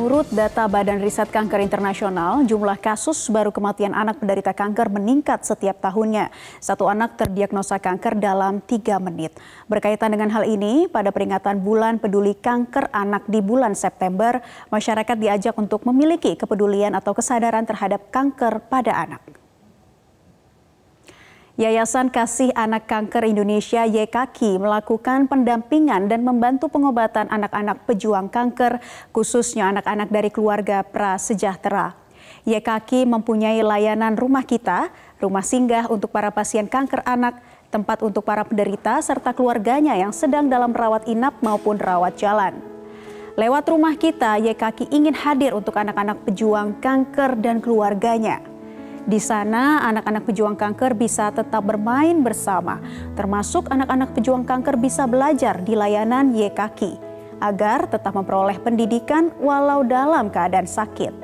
Menurut data Badan Riset Kanker Internasional, jumlah kasus baru kematian anak penderita kanker meningkat setiap tahunnya. Satu anak terdiagnosa kanker dalam 3 menit. Berkaitan dengan hal ini, pada peringatan Bulan Peduli Kanker Anak di bulan September, masyarakat diajak untuk memiliki kepedulian atau kesadaran terhadap kanker pada anak. Yayasan Kasih Anak Kanker Indonesia YKK melakukan pendampingan dan membantu pengobatan anak-anak pejuang kanker, khususnya anak-anak dari keluarga prasejahtera. YKK mempunyai layanan rumah kita, rumah singgah untuk para pasien kanker anak, tempat untuk para penderita serta keluarganya yang sedang dalam rawat inap maupun rawat jalan. Lewat rumah kita, YKK ingin hadir untuk anak-anak pejuang kanker dan keluarganya. Di sana, anak-anak pejuang kanker bisa tetap bermain bersama, termasuk anak-anak pejuang kanker bisa belajar di layanan YKK, agar tetap memperoleh pendidikan walau dalam keadaan sakit.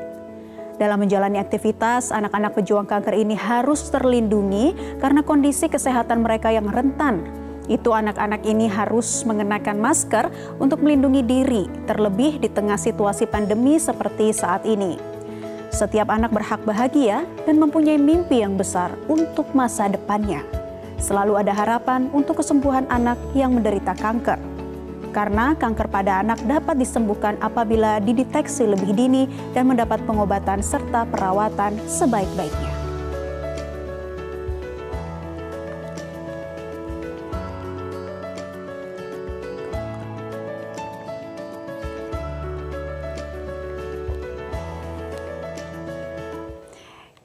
Dalam menjalani aktivitas, anak-anak pejuang kanker ini harus terlindungi karena kondisi kesehatan mereka yang rentan. Itu anak-anak ini harus mengenakan masker untuk melindungi diri, terlebih di tengah situasi pandemi seperti saat ini. Setiap anak berhak bahagia dan mempunyai mimpi yang besar untuk masa depannya. Selalu ada harapan untuk kesembuhan anak yang menderita kanker. Karena kanker pada anak dapat disembuhkan apabila dideteksi lebih dini dan mendapat pengobatan serta perawatan sebaik-baiknya.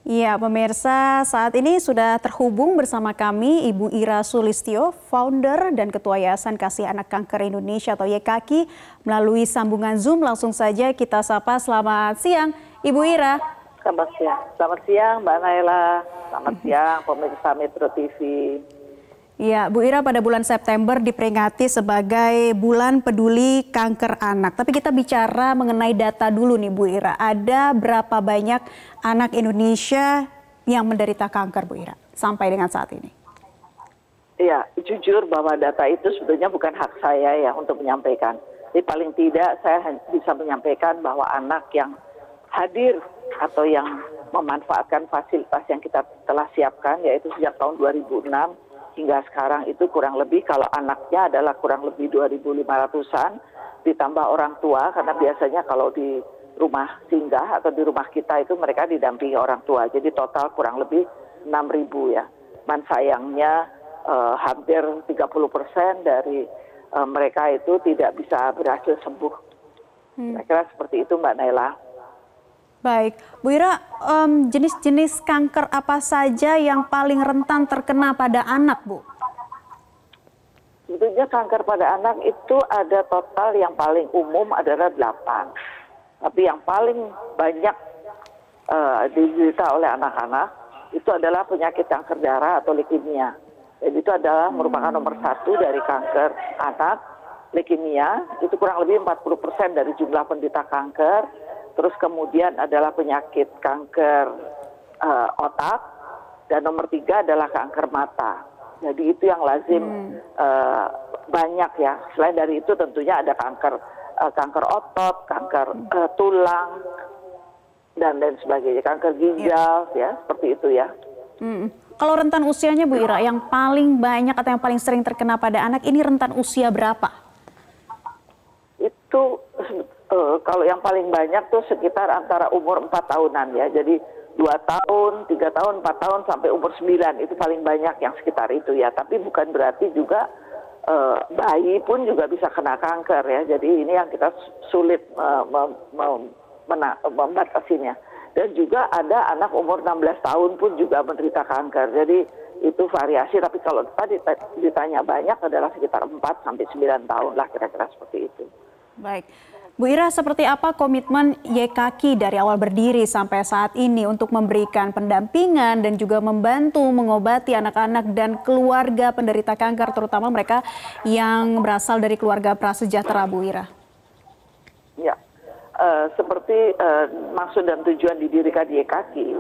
Ya, pemirsa, saat ini sudah terhubung bersama kami Ibu Ira Sulistyo, founder dan Ketua Yayasan Kasih Anak Kanker Indonesia atau YKK. Melalui sambungan Zoom langsung saja kita sapa. Selamat siang, Ibu Ira. Selamat siang Mbak Naila, selamat siang pemirsa Metro TV. Ya, Bu Ira, pada bulan September diperingati sebagai Bulan Peduli Kanker Anak. Tapi kita bicara mengenai data dulu nih Bu Ira. Ada berapa banyak anak Indonesia yang menderita kanker Bu Ira sampai dengan saat ini? Iya, jujur bahwa data itu sebetulnya bukan hak saya ya untuk menyampaikan. Jadi paling tidak saya bisa menyampaikan bahwa anak yang hadir atau yang memanfaatkan fasilitas yang kita telah siapkan, yaitu sejak tahun 2006, hingga sekarang itu kurang lebih kalau anaknya adalah kurang lebih 2.500-an, ditambah orang tua, karena biasanya kalau di rumah singgah atau di rumah kita itu mereka didampingi orang tua. Jadi total kurang lebih 6.000 ya. Man sayangnya hampir 30% dari mereka itu tidak bisa berhasil sembuh. Kira-kira seperti itu Mbak Naila. Baik, Bu Ira, jenis-jenis kanker apa saja yang paling rentan terkena pada anak, Bu? Sebetulnya kanker pada anak itu ada total yang paling umum adalah 8. Tapi yang paling banyak diderita oleh anak-anak itu adalah penyakit kanker darah atau leukemia. Jadi itu adalah merupakan nomor 1 dari kanker anak. Leukemia itu kurang lebih 40% dari jumlah penderita kanker. Terus kemudian adalah penyakit kanker otak, dan nomor 3 adalah kanker mata. Jadi itu yang lazim banyak ya. Selain dari itu tentunya ada kanker otot, kanker tulang, dan lain sebagainya. Kanker ginjal ya, seperti itu ya. Kalau rentan usianya Bu Ira, yang paling banyak atau yang paling sering terkena pada anak ini rentan usia berapa? Itu kalau yang paling banyak tuh sekitar antara umur 4 tahunan ya. Jadi 2 tahun, 3 tahun, 4 tahun sampai umur 9 itu paling banyak yang sekitar itu ya. Tapi bukan berarti juga bayi pun juga bisa kena kanker ya. Jadi ini yang kita sulit membatasinya. Dan juga ada anak umur 16 tahun pun juga menderita kanker. Jadi itu variasi, tapi kalau tadi ditanya banyak adalah sekitar 4 sampai 9 tahun lah kira-kira seperti itu. Baik. Bu Ira, seperti apa komitmen YKK dari awal berdiri sampai saat ini untuk memberikan pendampingan dan juga membantu mengobati anak-anak dan keluarga penderita kanker, terutama mereka yang berasal dari keluarga prasejahtera, Bu Ira? Ya, seperti maksud dan tujuan didirikan YKK,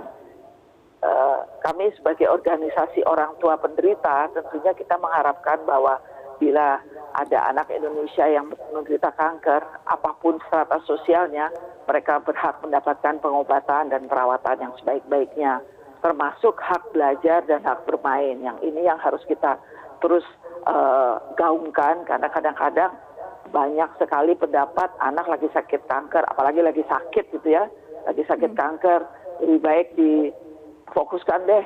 kami sebagai organisasi orang tua penderita tentunya kita mengharapkan bahwa bila ada anak Indonesia yang menderita kanker, apapun strata sosialnya, mereka berhak mendapatkan pengobatan dan perawatan yang sebaik-baiknya, termasuk hak belajar dan hak bermain. Yang ini yang harus kita terus gaungkan, karena kadang-kadang banyak sekali pendapat anak lagi sakit kanker, apalagi lagi sakit gitu ya, lagi sakit kanker, lebih baik difokuskan deh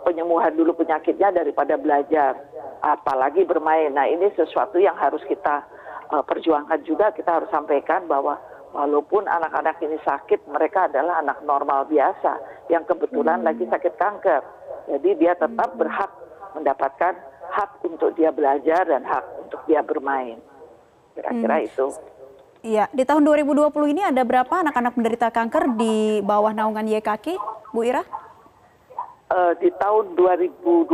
penyembuhan dulu penyakitnya daripada belajar, apalagi bermain. Nah, ini sesuatu yang harus kita perjuangkan juga. Kita harus sampaikan bahwa walaupun anak-anak ini sakit, mereka adalah anak normal biasa yang kebetulan lagi sakit kanker. Jadi dia tetap berhak mendapatkan hak untuk dia belajar dan hak untuk dia bermain. Kira-kira itu. Iya, di tahun 2020 ini ada berapa anak-anak menderita kanker di bawah naungan YKK, Bu Ira? Di tahun 2020.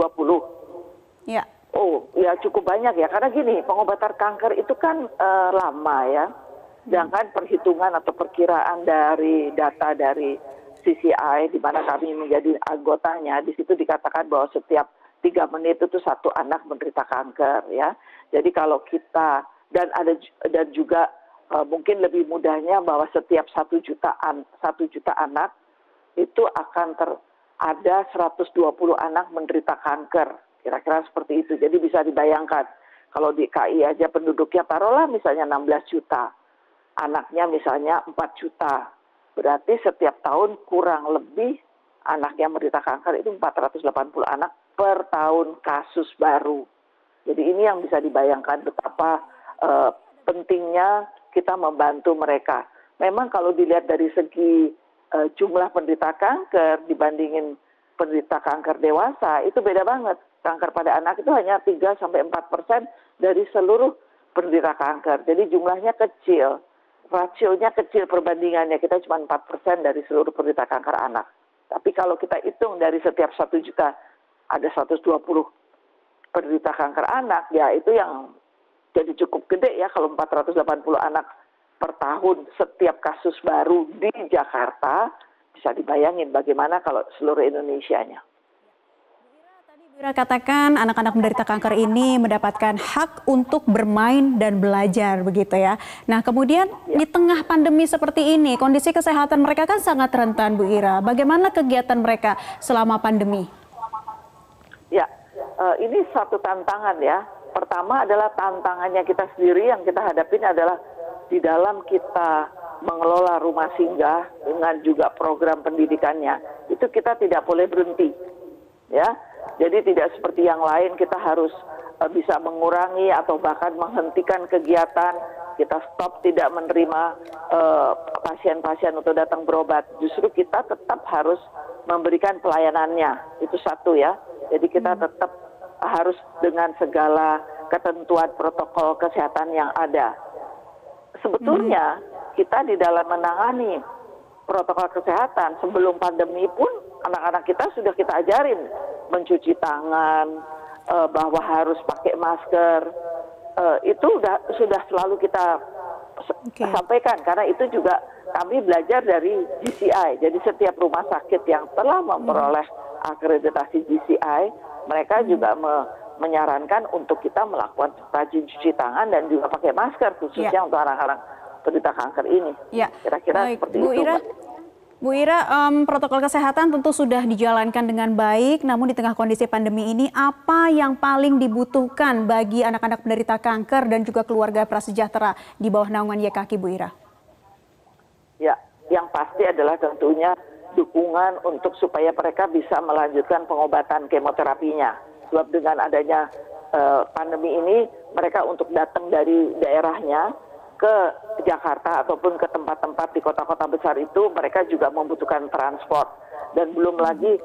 Ya. Oh, ya cukup banyak ya. Karena gini, pengobatan kanker itu kan lama ya. Sedangkan perhitungan atau perkiraan dari data dari CCI, di mana kami menjadi anggotanya, di situ dikatakan bahwa setiap 3 menit itu satu anak menderita kanker ya. Jadi kalau kita dan juga mungkin lebih mudahnya bahwa setiap 1 juta anak itu akan ada 120 anak menderita kanker, kira-kira seperti itu. Jadi bisa dibayangkan kalau di KI aja penduduknya taruhlah misalnya 16 juta, anaknya misalnya 4 juta, berarti setiap tahun kurang lebih anak yang menderita kanker itu 480 anak per tahun kasus baru. Jadi ini yang bisa dibayangkan betapa pentingnya kita membantu mereka. Memang kalau dilihat dari segi jumlah penderita kanker dibandingin penderita kanker dewasa, itu beda banget. Kanker pada anak itu hanya 3-4% dari seluruh penderita kanker. Jadi jumlahnya kecil, rasionya kecil perbandingannya. Kita cuma 4% dari seluruh penderita kanker anak. Tapi kalau kita hitung dari setiap 1 juta ada 120 penderita kanker anak, ya itu yang jadi cukup gede ya kalau 480 anak per tahun setiap kasus baru di Jakarta, bisa dibayangin bagaimana kalau seluruh Indonesianya. Bu Ira katakan anak-anak menderita kanker ini mendapatkan hak untuk bermain dan belajar begitu ya. Nah kemudian di tengah pandemi seperti ini, kondisi kesehatan mereka kan sangat rentan Bu Ira. Bagaimana kegiatan mereka selama pandemi? Ya, ini satu tantangan ya. Pertama adalah tantangannya kita sendiri yang kita hadapin adalah di dalam kita mengelola rumah singgah dengan juga program pendidikannya. Itu kita tidak boleh berhenti. Ya. Jadi tidak seperti yang lain kita harus bisa mengurangi atau bahkan menghentikan kegiatan. Kita stop tidak menerima pasien-pasien untuk datang berobat. Justru kita tetap harus memberikan pelayanannya. Itu satu ya. Jadi kita tetap harus dengan segala ketentuan protokol kesehatan yang ada. Sebetulnya kita di dalam menangani protokol kesehatan sebelum pandemi pun anak-anak kita sudah kita ajarin mencuci tangan, bahwa harus pakai masker. Itu sudah selalu kita sampaikan karena itu juga kami belajar dari GCI. Jadi setiap rumah sakit yang telah memperoleh akreditasi GCI, mereka juga menyarankan untuk kita melakukan rajin cuci tangan dan juga pakai masker khususnya untuk anak-anak penderita kanker ini. Kira-kira seperti Bu itu. Ira, Bu Ira, protokol kesehatan tentu sudah dijalankan dengan baik, namun di tengah kondisi pandemi ini apa yang paling dibutuhkan bagi anak-anak penderita kanker dan juga keluarga prasejahtera di bawah naungan YKK, Bu Ira? Ya, yang pasti adalah tentunya dukungan untuk supaya mereka bisa melanjutkan pengobatan kemoterapinya. Sebab dengan adanya pandemi ini, mereka untuk datang dari daerahnya ke Jakarta ataupun ke tempat-tempat di kota-kota besar itu, mereka juga membutuhkan transport. Dan belum lagi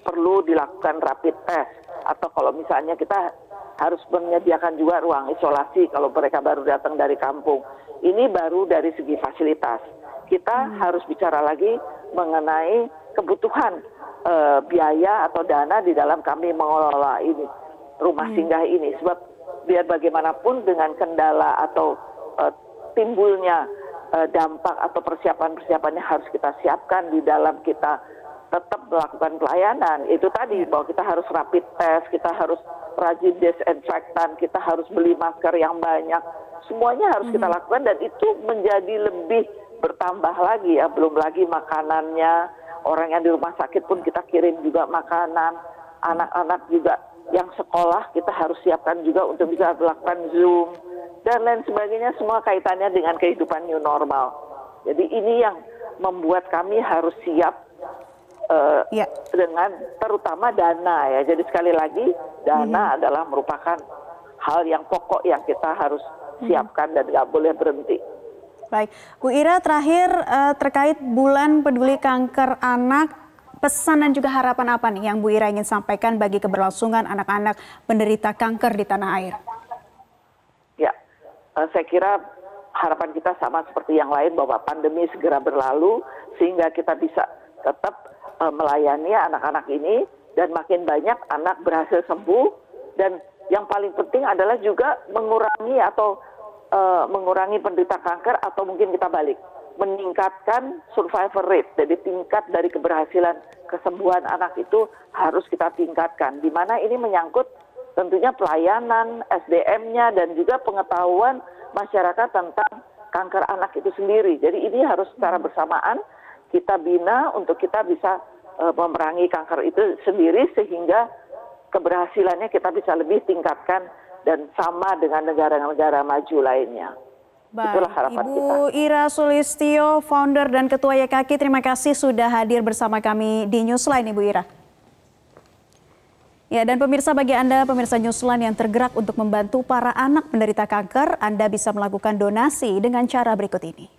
perlu dilakukan rapid test. Atau kalau misalnya kita harus menyediakan juga ruang isolasi kalau mereka baru datang dari kampung. Ini baru dari segi fasilitas. Kita harus bicara lagi mengenai kebutuhan biaya atau dana di dalam kami mengelola ini rumah singgah ini. Sebab biar bagaimanapun dengan kendala atau timbulnya dampak atau persiapan-persiapannya harus kita siapkan di dalam kita tetap melakukan pelayanan. Itu tadi bahwa kita harus rapid test, kita harus rajin desinfektan, kita harus beli masker yang banyak. Semuanya harus kita lakukan dan itu menjadi lebih bertambah lagi ya. Belum lagi makanannya, orang yang di rumah sakit pun kita kirim juga makanan, anak-anak juga yang sekolah kita harus siapkan juga untuk bisa melakukan Zoom dan lain sebagainya, semua kaitannya dengan kehidupan new normal. Jadi ini yang membuat kami harus siap dengan terutama dana ya. Jadi sekali lagi dana adalah merupakan hal yang pokok yang kita harus siapkan dan nggak boleh berhenti. Baik, Bu Ira, terakhir terkait Bulan Peduli Kanker Anak, pesan dan juga harapan apa nih yang Bu Ira ingin sampaikan bagi keberlangsungan anak-anak penderita kanker di tanah air? Ya, saya kira harapan kita sama seperti yang lain bahwa pandemi segera berlalu sehingga kita bisa tetap melayani anak-anak ini dan makin banyak anak berhasil sembuh, dan yang paling penting adalah juga mengurangi penderita kanker, atau mungkin kita balik meningkatkan survival rate. Jadi tingkat dari keberhasilan kesembuhan anak itu harus kita tingkatkan, di mana ini menyangkut tentunya pelayanan, SDM-nya, dan juga pengetahuan masyarakat tentang kanker anak itu sendiri. Jadi ini harus secara bersamaan kita bina untuk kita bisa memerangi kanker itu sendiri, sehingga keberhasilannya kita bisa lebih tingkatkan dan sama dengan negara-negara maju lainnya. Baik, itulah harapan Ibu kita. Ira Sulistyo, founder dan ketua YKK, terima kasih sudah hadir bersama kami di Newsline, Ibu Ira. Ya, dan pemirsa, bagi Anda pemirsa Newsline yang tergerak untuk membantu para anak penderita kanker, Anda bisa melakukan donasi dengan cara berikut ini.